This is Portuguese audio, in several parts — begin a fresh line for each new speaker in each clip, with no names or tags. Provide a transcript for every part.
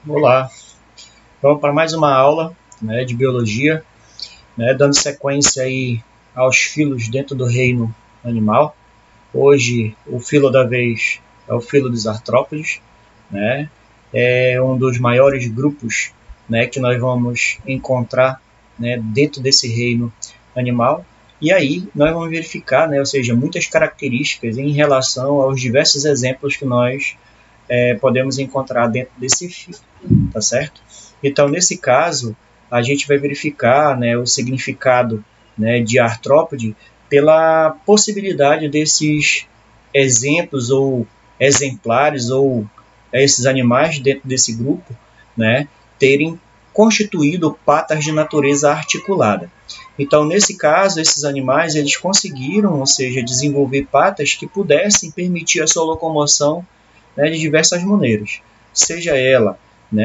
Olá, vamos para mais uma aula, de biologia, dando sequência aí aos filos dentro do reino animal. Hoje o filo da vez é o filo dos artrópodes, né? É um dos maiores grupos, que nós vamos encontrar, dentro desse reino animal. E aí nós vamos verificar, ou seja, muitas características em relação aos diversos exemplos que nós podemos encontrar dentro desse filo, tá certo? Então, nesse caso, a gente vai verificar, o significado, de artrópode pela possibilidade desses exemplos ou exemplares ou esses animais dentro desse grupo, terem constituído patas de natureza articulada. Então, nesse caso, esses animais eles conseguiram, ou seja, desenvolver patas que pudessem permitir a sua locomoção, de diversas maneiras, seja ela,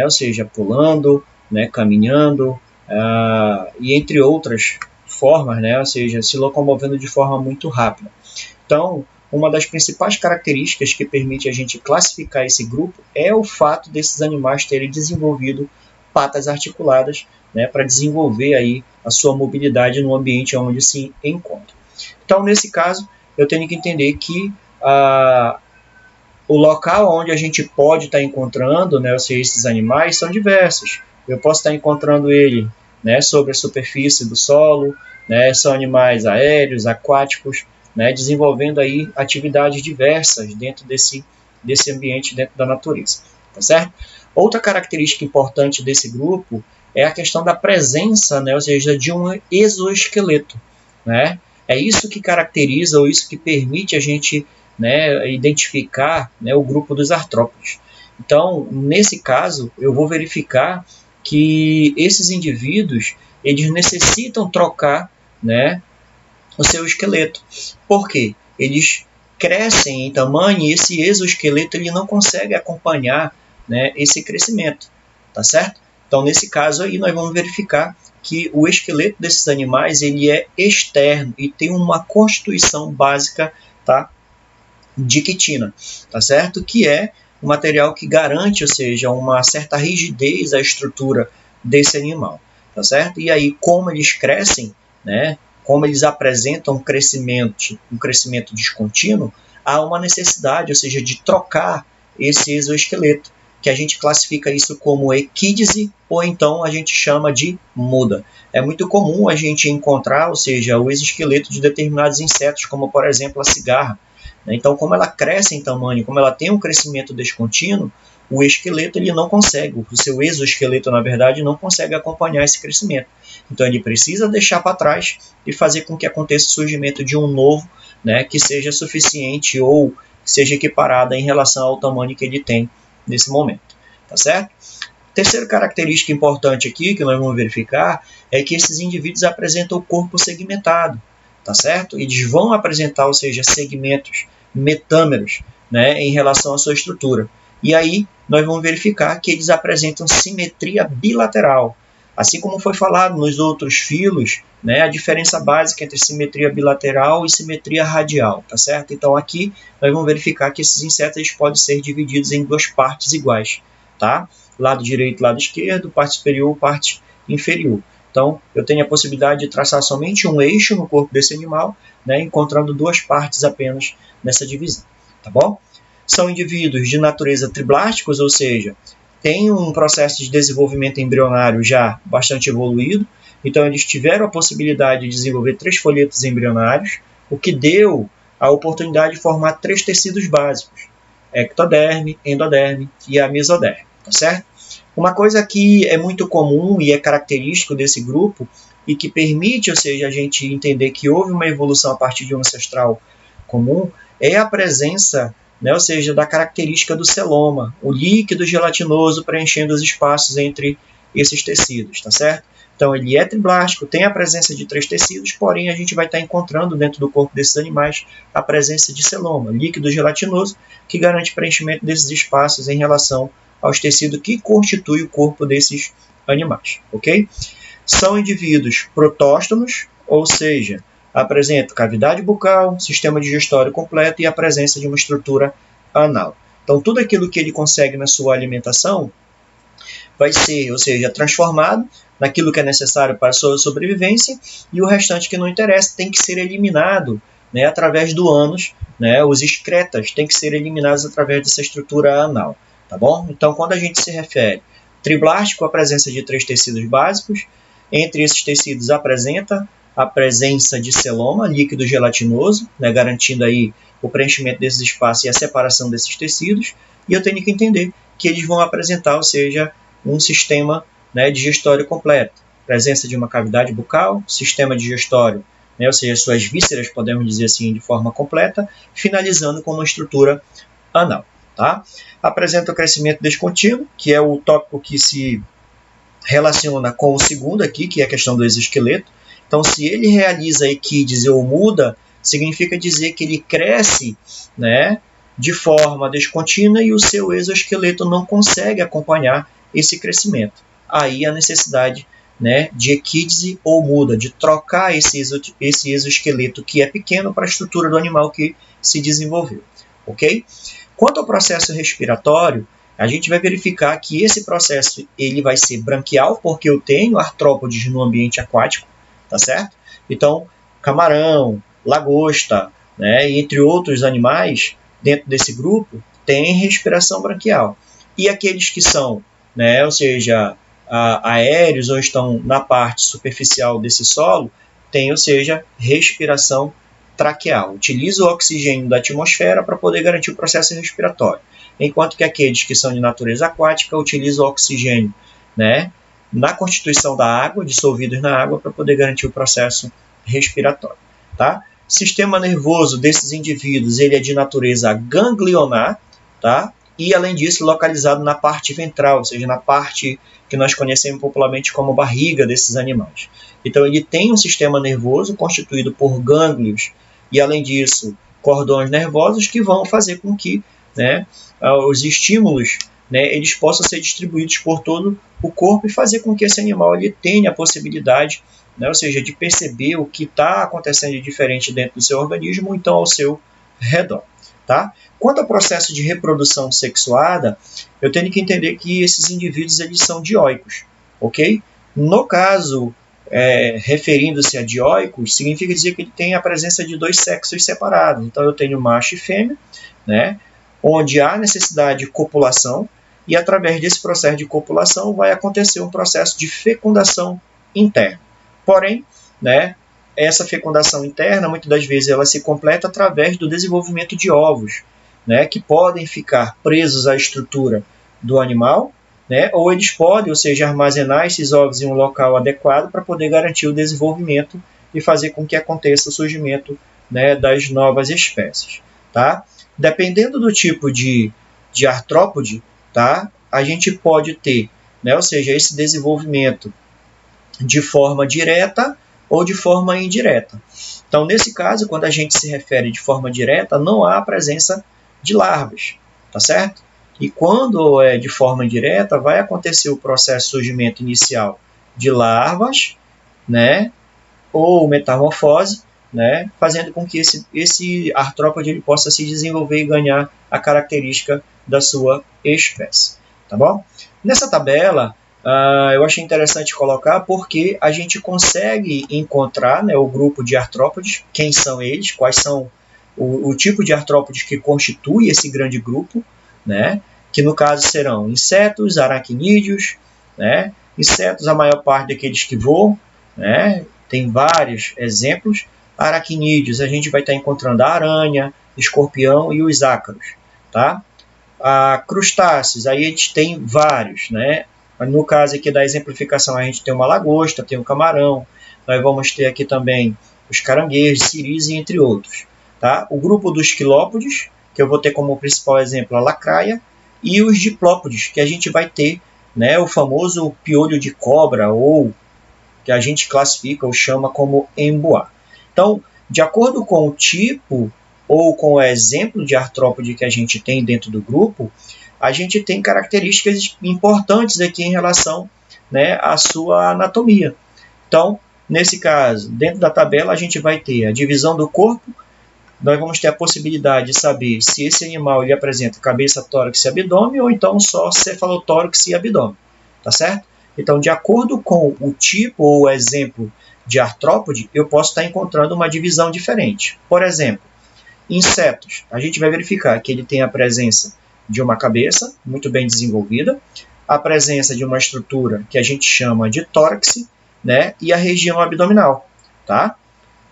ou seja, pulando, caminhando, e entre outras formas, ou seja, se locomovendo de forma muito rápida. Então, uma das principais características que permite a gente classificar esse grupo é o fato desses animais terem desenvolvido patas articuladas, para desenvolver aí a sua mobilidade no ambiente onde se encontra. Então, nesse caso, eu tenho que entender que o local onde a gente pode estar encontrando, ou seja, esses animais são diversos. Eu posso estar encontrando ele, sobre a superfície do solo, são animais aéreos, aquáticos, desenvolvendo aí atividades diversas dentro desse ambiente, dentro da natureza, tá certo? Outra característica importante desse grupo é a questão da presença, ou seja, de um exoesqueleto, É isso que caracteriza, ou isso que permite a gente, identificar, o grupo dos artrópodes. Então, nesse caso, eu vou verificar que esses indivíduos eles necessitam trocar, o seu esqueleto. Por quê? Eles crescem em tamanho e esse exoesqueleto ele não consegue acompanhar, esse crescimento, tá certo? Então, nesse caso aí, nós vamos verificar que o esqueleto desses animais ele é externo e tem uma constituição básica, tá, de quitina, tá certo? Que é um material que garante, ou seja, uma certa rigidez à estrutura desse animal, tá certo? E aí, como eles crescem, como eles apresentam um crescimento descontínuo, há uma necessidade, ou seja, de trocar esse exoesqueleto, que a gente classifica isso como equídese ou então a gente chama de muda. É muito comum a gente encontrar, ou seja, o exoesqueleto de determinados insetos, como por exemplo a cigarra. Então, como ela cresce em tamanho, como ela tem um crescimento descontínuo, o esqueleto ele não consegue, o seu exoesqueleto, na verdade, não consegue acompanhar esse crescimento. Então, ele precisa deixar para trás e fazer com que aconteça o surgimento de um novo, que seja suficiente ou seja equiparada em relação ao tamanho que ele tem nesse momento. Tá certo? Terceira característica importante aqui que nós vamos verificar é que esses indivíduos apresentam o corpo segmentado, tá certo? Eles vão apresentar, ou seja, segmentos metâmeros, em relação à sua estrutura. E aí nós vamos verificar que eles apresentam simetria bilateral. Assim como foi falado nos outros filos, a diferença básica entre simetria bilateral e simetria radial, tá certo? Então aqui nós vamos verificar que esses insetos podem ser divididos em duas partes iguais, tá? Lado direito, lado esquerdo, parte superior, parte inferior. Então, eu tenho a possibilidade de traçar somente um eixo no corpo desse animal, encontrando duas partes apenas nessa divisão, tá bom? São indivíduos de natureza triblásticos, ou seja, têm um processo de desenvolvimento embrionário já bastante evoluído, então eles tiveram a possibilidade de desenvolver 3 folhetos embrionários, o que deu a oportunidade de formar 3 tecidos básicos, ectoderme, endoderme e a mesoderme, tá certo? Uma coisa que é muito comum e é característico desse grupo e que permite, ou seja, a gente entender que houve uma evolução a partir de um ancestral comum, é a presença, ou seja, da característica do celoma, o líquido gelatinoso preenchendo os espaços entre esses tecidos, tá certo? Então, ele é triblástico, tem a presença de 3 tecidos, porém a gente vai estar encontrando dentro do corpo desses animais a presença de celoma, líquido gelatinoso, que garante preenchimento desses espaços em relação aos tecidos que constituem o corpo desses animais, ok? São indivíduos protóstonos, ou seja, apresentam cavidade bucal, sistema digestório completo e a presença de uma estrutura anal. Então, tudo aquilo que ele consegue na sua alimentação, vai ser, ou seja, transformado naquilo que é necessário para a sua sobrevivência, e o restante que não interessa tem que ser eliminado, né, através do ânus, né, os excretas têm que ser eliminados através dessa estrutura anal, tá bom? Então, quando a gente se refere triblástico, a presença de 3 tecidos básicos, entre esses tecidos apresenta a presença de celoma, líquido gelatinoso, né, garantindo aí o preenchimento desses espaços e a separação desses tecidos, e eu tenho que entender que eles vão apresentar, ou seja, um sistema, né, digestório completo, presença de uma cavidade bucal, sistema digestório, né, ou seja, suas vísceras, podemos dizer assim, de forma completa, finalizando com uma estrutura anal. Tá? Apresenta o crescimento descontínuo, que é o tópico que se relaciona com o segundo aqui, que é a questão do exoesqueleto. Então, se ele realiza equídese ou muda, significa dizer que ele cresce, né, de forma descontínua e o seu exoesqueleto não consegue acompanhar esse crescimento. Aí a necessidade, né, de equídese ou muda, de trocar esse exoesqueleto que é pequeno para a estrutura do animal que se desenvolveu. Ok? Quanto ao processo respiratório, a gente vai verificar que esse processo ele vai ser branquial, porque eu tenho artrópodes no ambiente aquático, tá certo? Então, camarão, lagosta, né, entre outros animais dentro desse grupo, têm respiração branquial. E aqueles que são, né, ou seja, aéreos ou estão na parte superficial desse solo, têm, ou seja, respiração traqueal. Utiliza o oxigênio da atmosfera para poder garantir o processo respiratório. Enquanto que aqueles que são de natureza aquática utilizam o oxigênio, né, na constituição da água, dissolvidos na água, para poder garantir o processo respiratório. Tá? Sistema nervoso desses indivíduos ele é de natureza ganglionar, tá? E, além disso, localizado na parte ventral, ou seja, na parte que nós conhecemos popularmente como barriga desses animais. Então, ele tem um sistema nervoso constituído por gânglios e, além disso, cordões nervosos que vão fazer com que, né, os estímulos, né, eles possam ser distribuídos por todo o corpo e fazer com que esse animal ele tenha a possibilidade, né, ou seja, de perceber o que está acontecendo de diferente dentro do seu organismo ou então ao seu redor. Tá? Quanto ao processo de reprodução sexuada, eu tenho que entender que esses indivíduos eles são dioicos, ok? No caso, referindo-se a dioicos, significa dizer que ele tem a presença de 2 sexos separados. Então, eu tenho macho e fêmea, né, onde há necessidade de copulação, e através desse processo de copulação vai acontecer um processo de fecundação interna. Porém, né, essa fecundação interna, muitas das vezes, ela se completa através do desenvolvimento de ovos, né, que podem ficar presos à estrutura do animal, né, ou eles podem, ou seja, armazenar esses ovos em um local adequado para poder garantir o desenvolvimento e fazer com que aconteça o surgimento, né, das novas espécies. Tá? Dependendo do tipo de artrópode, tá, a gente pode ter, né, ou seja, esse desenvolvimento de forma direta ou de forma indireta. Então, nesse caso, quando a gente se refere de forma direta, não há a presença de larvas, tá certo? E quando é de forma indireta, vai acontecer o processo de surgimento inicial de larvas, né, ou metamorfose, né, fazendo com que esse artrópode ele possa se desenvolver e ganhar a característica da sua espécie. Tá bom? Nessa tabela, eu achei interessante colocar porque a gente consegue encontrar, né, o grupo de artrópodes, quem são eles, quais são o tipo de artrópodes que constitui esse grande grupo, né, que no caso serão insetos, aracnídeos, né, insetos, a maior parte daqueles que voam, né, tem vários exemplos. Aracnídeos, a gente vai estar encontrando a aranha, escorpião e os ácaros. Tá? Crustáceos, aí a gente tem vários, né? No caso aqui da exemplificação, a gente tem uma lagosta, tem um camarão, nós vamos ter aqui também os caranguejos, siris, entre outros. Tá? O grupo dos quilópodes, que eu vou ter como principal exemplo a lacraia, e os diplópodes, que a gente vai ter, né, o famoso piolho de cobra, ou que a gente classifica ou chama como emboá. Então, de acordo com o tipo ou com o exemplo de artrópode que a gente tem dentro do grupo, a gente tem características importantes aqui em relação, né, à sua anatomia. Então, nesse caso, dentro da tabela, a gente vai ter a divisão do corpo, nós vamos ter a possibilidade de saber se esse animal ele apresenta cabeça, tórax e abdômen, ou então só cefalotórax e abdômen. tá certo? Então, de acordo com o tipo ou o exemplo de artrópode, eu posso estar encontrando uma divisão diferente. Por exemplo, insetos, a gente vai verificar que ele tem a presença de uma cabeça muito bem desenvolvida, a presença de uma estrutura que a gente chama de tórax, né, e a região abdominal, tá?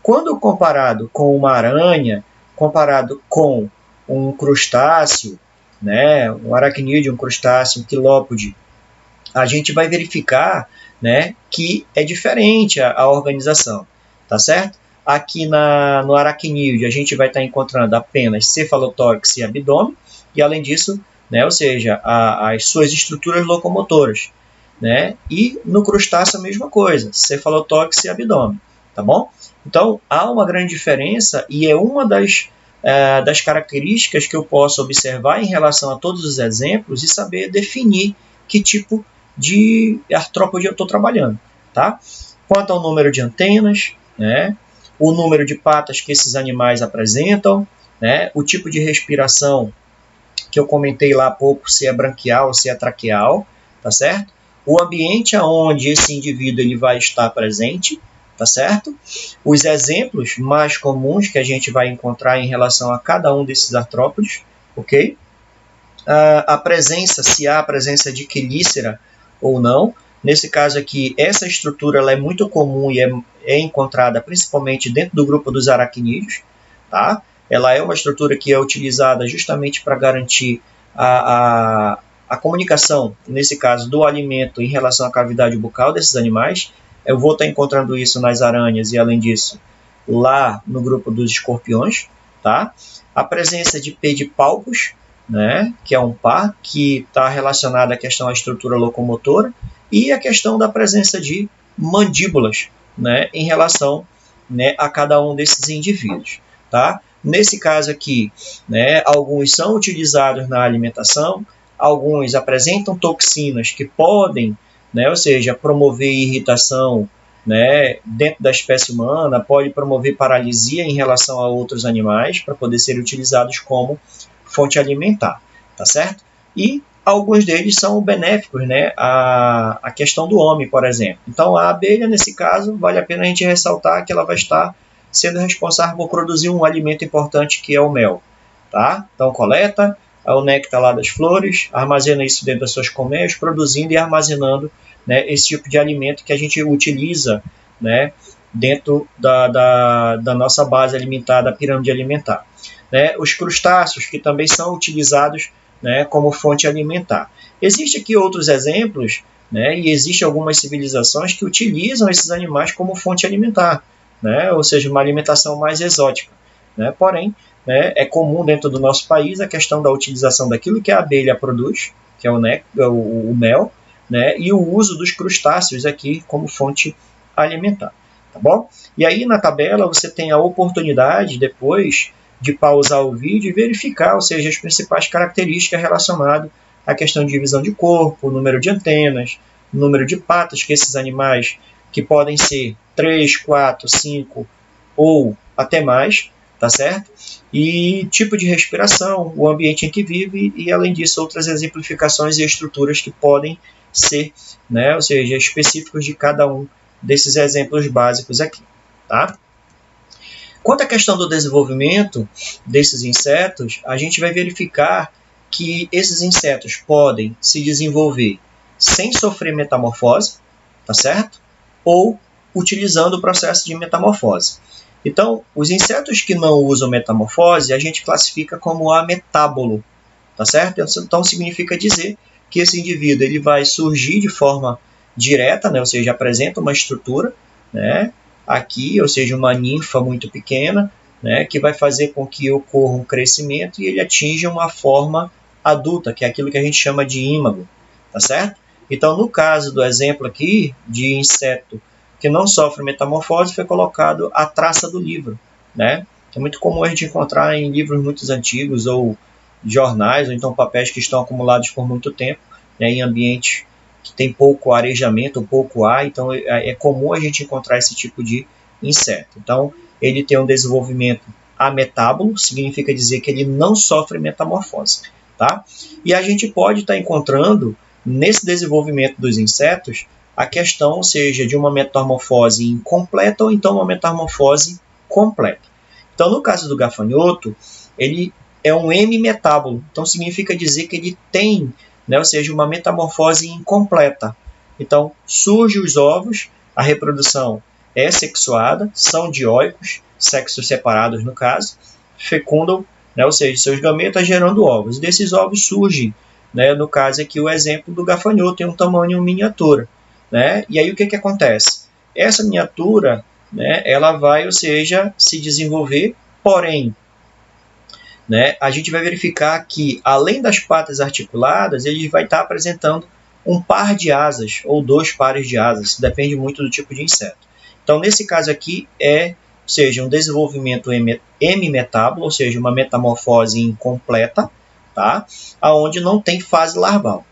Quando comparado com uma aranha, comparado com um crustáceo, né, um aracnídeo, um crustáceo, um quilópode, a gente vai verificar, né, que é diferente a organização, tá certo? Aqui no aracnídeo a gente vai estar encontrando apenas cefalotórax e abdômen, e além disso, né, ou seja, as suas estruturas locomotoras, né? E no crustáceo a mesma coisa, cefalotórax e abdômen, tá bom? Então há uma grande diferença e é uma das características que eu posso observar em relação a todos os exemplos e saber definir que tipo de artrópode eu estou trabalhando, tá? Quanto ao número de antenas, né? O número de patas que esses animais apresentam, né? O tipo de respiração que eu comentei lá há pouco, se é branquial ou se é traqueal, tá certo? O ambiente onde esse indivíduo ele vai estar presente, tá certo? Os exemplos mais comuns que a gente vai encontrar em relação a cada um desses artrópodes, ok? A presença, se há a presença de quelícera ou não. Nesse caso aqui, essa estrutura ela é muito comum e é encontrada principalmente dentro do grupo dos aracnídeos, tá? Ela é uma estrutura que é utilizada justamente para garantir a comunicação, nesse caso, do alimento em relação à cavidade bucal desses animais. Eu vou estar encontrando isso nas aranhas e, além disso, lá no grupo dos escorpiões, tá? A presença de pedipalpos, né, que é um par que está relacionado à questão da estrutura locomotora, e a questão da presença de mandíbulas, né, em relação, né, a cada um desses indivíduos. Tá? Nesse caso aqui, né, alguns são utilizados na alimentação, alguns apresentam toxinas que podem, né, ou seja, promover irritação, né, dentro da espécie humana, pode promover paralisia em relação a outros animais para poder ser utilizados como fonte alimentar, tá certo? E alguns deles são benéficos, né? A questão do homem, por exemplo. Então, a abelha, nesse caso, vale a pena a gente ressaltar que ela vai estar sendo responsável por produzir um alimento importante que é o mel, tá? Então, coleta o néctar lá das flores, armazena isso dentro das suas colmeias, produzindo e armazenando, né, esse tipo de alimento que a gente utiliza, né, dentro da nossa base alimentar, da pirâmide alimentar. Né, os crustáceos, que também são utilizados, né, como fonte alimentar. Existem aqui outros exemplos, né, e existem algumas civilizações que utilizam esses animais como fonte alimentar, né, ou seja, uma alimentação mais exótica. Né, porém, né, é comum dentro do nosso país a questão da utilização daquilo que a abelha produz, que é o mel, né, e o uso dos crustáceos aqui como fonte alimentar. Tá bom? E aí na tabela você tem a oportunidade depois de pausar o vídeo e verificar, ou seja, as principais características relacionadas à questão de divisão de corpo, número de antenas, número de patas que esses animais, que podem ser 3, 4, 5 ou até mais, tá certo? E tipo de respiração, o ambiente em que vive e, além disso, outras exemplificações e estruturas que podem ser, né, ou seja, específicos de cada um desses exemplos básicos aqui, tá? Quanto à questão do desenvolvimento desses insetos, a gente vai verificar que esses insetos podem se desenvolver sem sofrer metamorfose, tá certo? Ou utilizando o processo de metamorfose. Então, os insetos que não usam metamorfose, a gente classifica como ametábolo, tá certo? Então, significa dizer que esse indivíduo ele vai surgir de forma direta, né? Ou seja, apresenta uma estrutura, né? Aqui, ou seja, uma ninfa muito pequena, né? Que vai fazer com que ocorra um crescimento e ele atinja uma forma adulta, que é aquilo que a gente chama de ímago, tá certo? Então, no caso do exemplo aqui de inseto que não sofre metamorfose, foi colocado a traça do livro, né? É muito comum a gente encontrar em livros muito antigos ou jornais, ou então papéis que estão acumulados por muito tempo, né, em ambientes que tem pouco arejamento, pouco ar, então é comum a gente encontrar esse tipo de inseto. Então, ele tem um desenvolvimento ametábolo, significa dizer que ele não sofre metamorfose, tá? E a gente pode estar encontrando, nesse desenvolvimento dos insetos, a questão seja de uma metamorfose incompleta ou então uma metamorfose completa. Então, no caso do gafanhoto, ele é um hemimetábolo, então significa dizer que ele tem, né, ou seja, uma metamorfose incompleta. Então, surgem os ovos, a reprodução é sexuada, são dioicos, sexos separados no caso, fecundam, né, ou seja, seus gametas gerando ovos. E desses ovos surgem, né, no caso aqui o exemplo do gafanhoto, tem um tamanho miniatura. Né? E aí o que acontece? Essa miniatura, né, ela vai, ou seja, se desenvolver, porém, né, a gente vai verificar que, além das patas articuladas, ele vai estar apresentando um par de asas, ou 2 pares de asas, depende muito do tipo de inseto. Então, nesse caso aqui, ou seja, um desenvolvimento hemimetábulo, ou seja, uma metamorfose incompleta, tá? Onde não tem fase larval.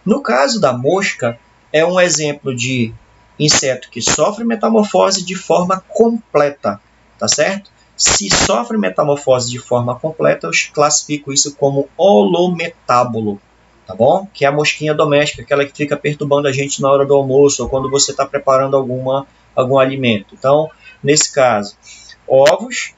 No caso da mosca, é um exemplo de inseto que sofre metamorfose de forma completa, tá certo? Se sofre metamorfose de forma completa, eu classifico isso como holometábolo, tá bom? Que é a mosquinha doméstica, aquela que fica perturbando a gente na hora do almoço ou quando você está preparando algum alimento. Então, nesse caso, ovos,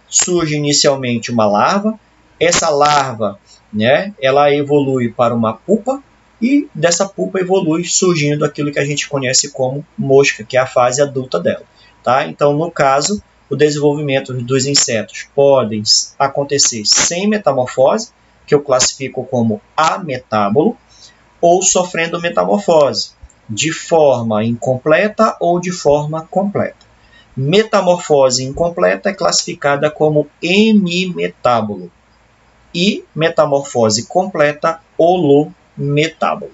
surge inicialmente uma larva, essa larva, né, ela evolui para uma pupa, e dessa pupa evolui surgindo aquilo que a gente conhece como mosca, que é a fase adulta dela. Tá? Então, no caso, o desenvolvimento dos insetos pode acontecer sem metamorfose, que eu classifico como ametábolo, ou sofrendo metamorfose, de forma incompleta ou de forma completa. Metamorfose incompleta é classificada como hemimetábolo e metamorfose completa, holometábolo.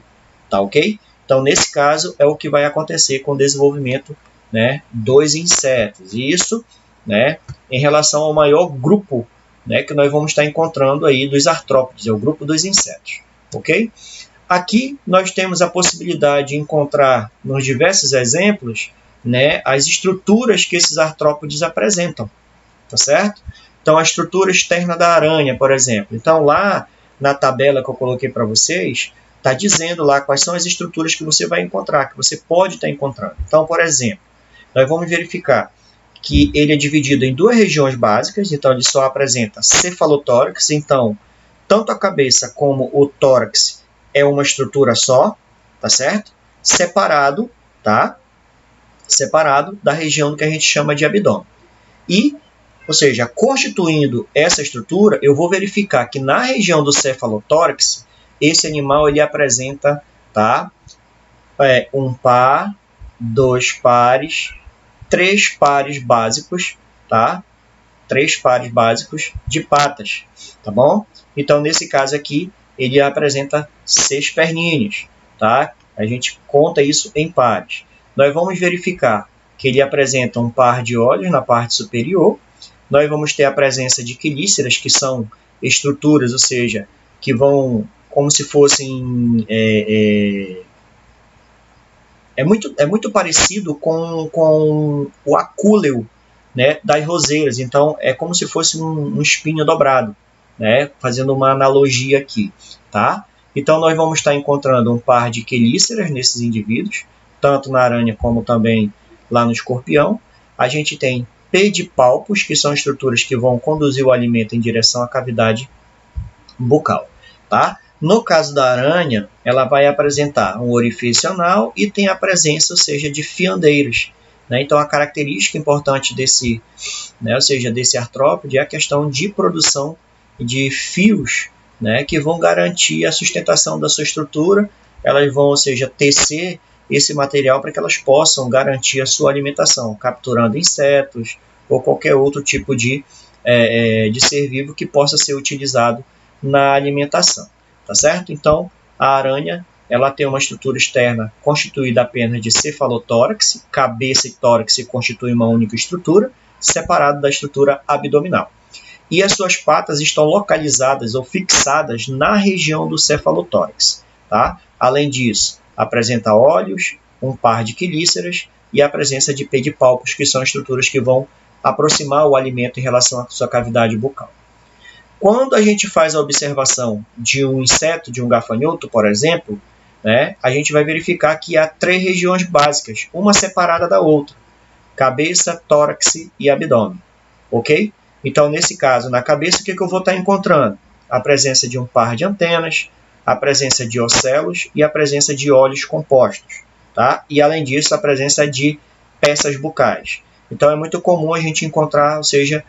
Tá ok? Então, nesse caso, é o que vai acontecer com o desenvolvimento, né, dos insetos. E isso, né, em relação ao maior grupo, né, que nós vamos estar encontrando aí dos artrópodes, é o grupo dos insetos. Ok? Aqui nós temos a possibilidade de encontrar nos diversos exemplos, né, as estruturas que esses artrópodes apresentam. Tá certo? Então, a estrutura externa da aranha, por exemplo. Então, lá na tabela que eu coloquei para vocês, está dizendo lá quais são as estruturas que você vai encontrar, que você pode estar encontrando. Então, por exemplo, nós vamos verificar que ele é dividido em 2 regiões básicas, então ele só apresenta cefalotórax, então tanto a cabeça como o tórax é uma estrutura só, tá certo? Separado, tá? Separado da região que a gente chama de abdômen. Ou seja, constituindo essa estrutura, eu vou verificar que na região do cefalotórax, esse animal ele apresenta, tá, um par, 2 pares, 3 pares básicos, tá? 3 pares básicos de patas, tá bom? Então, nesse caso aqui, ele apresenta 6 perninhas, tá? A gente conta isso em pares. Nós vamos verificar que ele apresenta um par de olhos na parte superior. Nós vamos ter a presença de quelíceras, que são estruturas, ou seja, que vão como se fossem... É muito parecido com o acúleo, né, das roseiras. Então, é como se fosse um espinho dobrado, né, fazendo uma analogia aqui. Tá? Então, nós vamos estar encontrando um par de quelíceras nesses indivíduos, tanto na aranha como também lá no escorpião. A gente tem pedipalpos, que são estruturas que vão conduzir o alimento em direção à cavidade bucal. Tá? No caso da aranha, ela vai apresentar um orifício anal e tem a presença, ou seja, de fiandeiros. Né? Então, a característica importante desse, né, ou seja, desse artrópode é a questão de produção de fios, né, que vão garantir a sustentação da sua estrutura. Elas vão, ou seja, tecer esse material para que elas possam garantir a sua alimentação, capturando insetos ou qualquer outro tipo de ser vivo que possa ser utilizado na alimentação. Tá certo? Então, a aranha ela tem uma estrutura externa constituída apenas de cefalotórax, cabeça e tórax constituem uma única estrutura, separado da estrutura abdominal. E as suas patas estão localizadas ou fixadas na região do cefalotórax. Tá? Além disso, apresenta olhos, um par de quelíceras e a presença de pedipalpos, que são estruturas que vão aproximar o alimento em relação à sua cavidade bucal. Quando a gente faz a observação de um inseto, de um gafanhoto, por exemplo, né, a gente vai verificar que há 3 regiões básicas, uma separada da outra: cabeça, tórax e abdômen. Ok? Então, nesse caso, na cabeça, o que eu vou estar encontrando? A presença de um par de antenas, a presença de ocelos e a presença de olhos compostos. Tá? E, além disso, a presença de peças bucais. Então, é muito comum a gente encontrar, ou seja,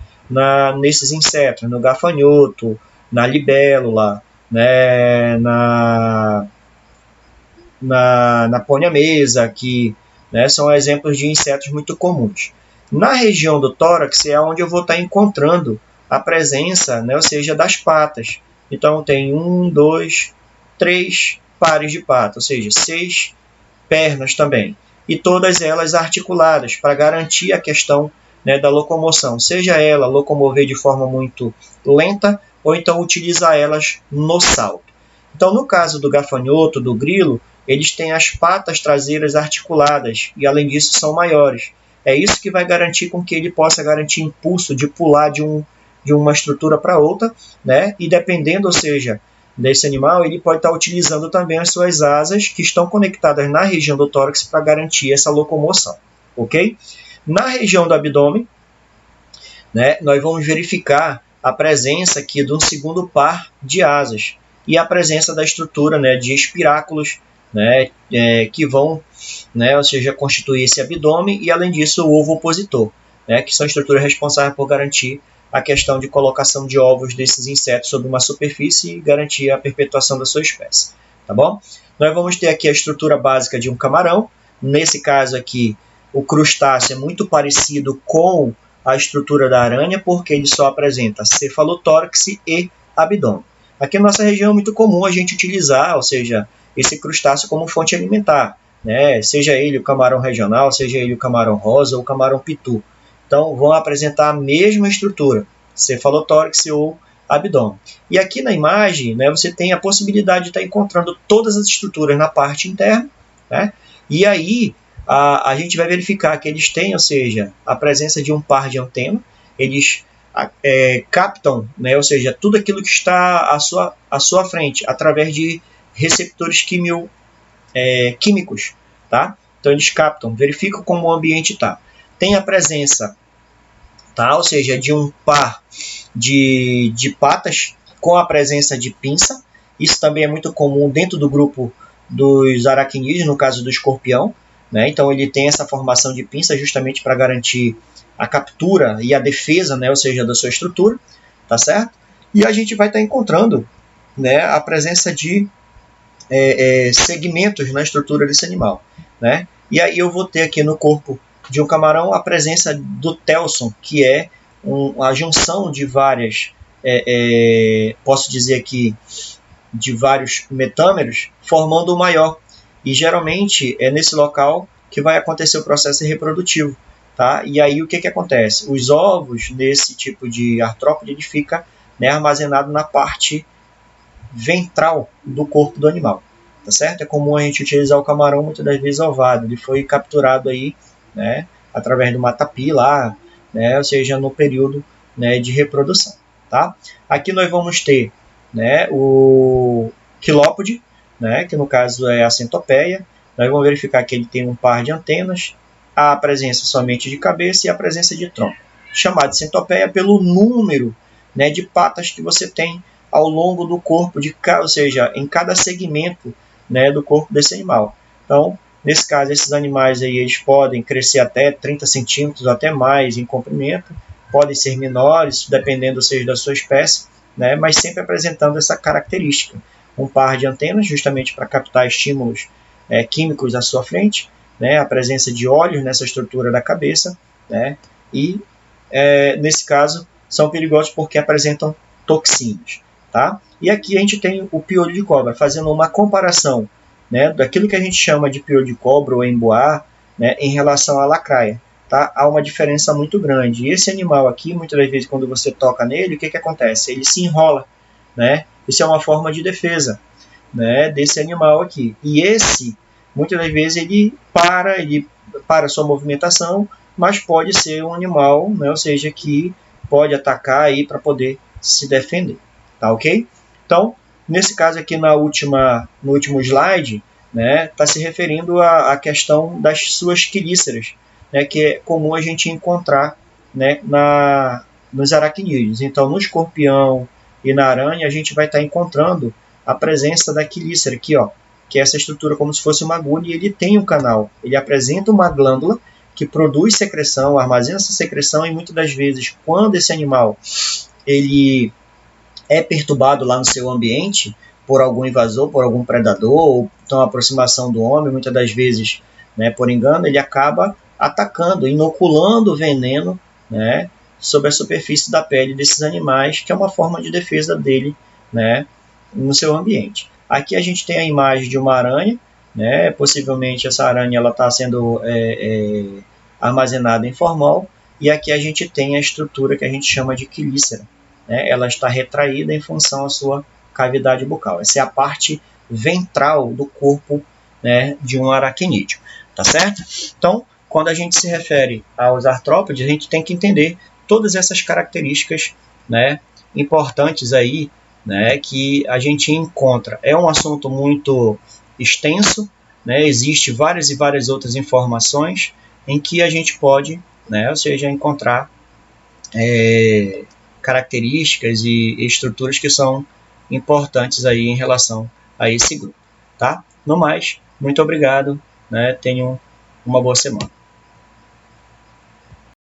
nesses insetos, no gafanhoto, na libélula, né, na ponhamesa, que, né, são exemplos de insetos muito comuns. Na região do tórax é onde eu vou estar encontrando a presença, né, ou seja, das patas. Então, tem 1, 2, 3 pares de patas, ou seja, 6 pernas também. E todas elas articuladas para garantir a questão, né, da locomoção, seja ela locomover de forma muito lenta ou então utilizar elas no salto. Então, no caso do gafanhoto, do grilo, eles têm as patas traseiras articuladas e, além disso, são maiores. É isso que vai garantir com que ele possa garantir impulso de pular de uma estrutura para outra, né? E dependendo, ou seja, desse animal, ele pode estar utilizando também as suas asas que estão conectadas na região do tórax para garantir essa locomoção, ok? Na região do abdômen, né, nós vamos verificar a presença aqui de um segundo par de asas e a presença da estrutura, né, de espiráculos, né, que vão, né, ou seja, constituir esse abdômen e, além disso, o ovo opositor, né, que são estruturas responsáveis por garantir a questão de colocação de ovos desses insetos sobre uma superfície e garantir a perpetuação da sua espécie. Tá bom? Nós vamos ter aqui a estrutura básica de um camarão. Nesse caso aqui, o crustáceo é muito parecido com a estrutura da aranha, porque ele só apresenta cefalotórax e abdômen. Aqui na nossa região é muito comum a gente utilizar, ou seja, esse crustáceo como fonte alimentar, né? Seja ele o camarão regional, seja ele o camarão rosa ou o camarão pitu. Então, vão apresentar a mesma estrutura, cefalotórax ou abdômen. E aqui na imagem, né, você tem a possibilidade de estar encontrando todas as estruturas na parte interna, né? E aí a gente vai verificar que eles têm, ou seja, a presença de um par de antena, eles captam, né, ou seja, tudo aquilo que está à sua frente, através de receptores químicos. Tá? Então, eles captam, verificam como o ambiente está. Tem a presença, tá? Ou seja, de um par de patas com a presença de pinça. Isso também é muito comum dentro do grupo dos aracnídeos, no caso do escorpião, né? Então, ele tem essa formação de pinça justamente para garantir a captura e a defesa, né? Ou seja, da sua estrutura, tá certo? E a gente vai estar encontrando, né, a presença de segmentos na estrutura desse animal, né? E aí eu vou ter aqui no corpo de um camarão a presença do telson, que é a junção de várias, posso dizer aqui, de vários metâmeros, formando o maior. E geralmente é nesse local que vai acontecer o processo reprodutivo. Tá? E aí o que acontece? Os ovos desse tipo de artrópode ele fica, né, armazenado na parte ventral do corpo do animal. Tá certo? É comum a gente utilizar o camarão muitas das vezes ovado. Ele foi capturado aí, né, através de uma tapir lá, né, ou seja, no período, né, de reprodução. Tá? Aqui nós vamos ter, né, o quilópode, né, que no caso é a centopeia. Nós vamos verificar que ele tem um par de antenas, a presença somente de cabeça e a presença de tronco. Chamado de centopeia pelo número, né, de patas que você tem ao longo do corpo, ou seja, em cada segmento, né, do corpo desse animal. Então, nesse caso, esses animais aí, eles podem crescer até 30 centímetros, até mais em comprimento, podem ser menores, dependendo, seja, da sua espécie, né, mas sempre apresentando essa característica. Um par de antenas, justamente para captar estímulos químicos à sua frente, né, a presença de olhos nessa estrutura da cabeça, né, e, nesse caso, são perigosos porque apresentam toxinas. Tá? E aqui a gente tem o piolho de cobra, fazendo uma comparação, né, daquilo que a gente chama de piolho de cobra ou emboá, né, em relação à lacraia. Tá? Há uma diferença muito grande. E esse animal aqui, muitas das vezes, quando você toca nele, o que acontece? Ele se enrola. Né? Isso é uma forma de defesa, né, desse animal aqui. E esse, muitas das vezes, ele para a sua movimentação, mas pode ser um animal, né, ou seja, que pode atacar para poder se defender. Tá ok? Então, nesse caso aqui no último slide, né, está se referindo à questão das suas quelíceras, né, que é comum a gente encontrar, né, nos aracnídeos. Então, no escorpião e na aranha, a gente vai estar encontrando a presença da quelícera aqui, ó, que é essa estrutura como se fosse uma agulha, e ele tem um canal. Ele apresenta uma glândula que produz secreção, armazena essa secreção, e muitas das vezes, quando esse animal ele é perturbado lá no seu ambiente por algum invasor, por algum predador, ou então a aproximação do homem, muitas das vezes, né, por engano, ele acaba atacando, inoculando veneno, né, sobre a superfície da pele desses animais, que é uma forma de defesa dele, né, no seu ambiente. Aqui a gente tem a imagem de uma aranha, né, possivelmente essa aranha está sendo armazenada em formol, e aqui a gente tem a estrutura que a gente chama de quelícera, né, ela está retraída em função à sua cavidade bucal. Essa é a parte ventral do corpo, né, de um aracnídeo, tá certo? Então, quando a gente se refere aos artrópodes, a gente tem que entender todas essas características, né, importantes aí, né, que a gente encontra. É um assunto muito extenso, né, existe várias e várias outras informações em que a gente pode, né, ou seja, encontrar características e estruturas que são importantes aí em relação a esse grupo, tá? No mais, muito obrigado, né? Tenham uma boa semana.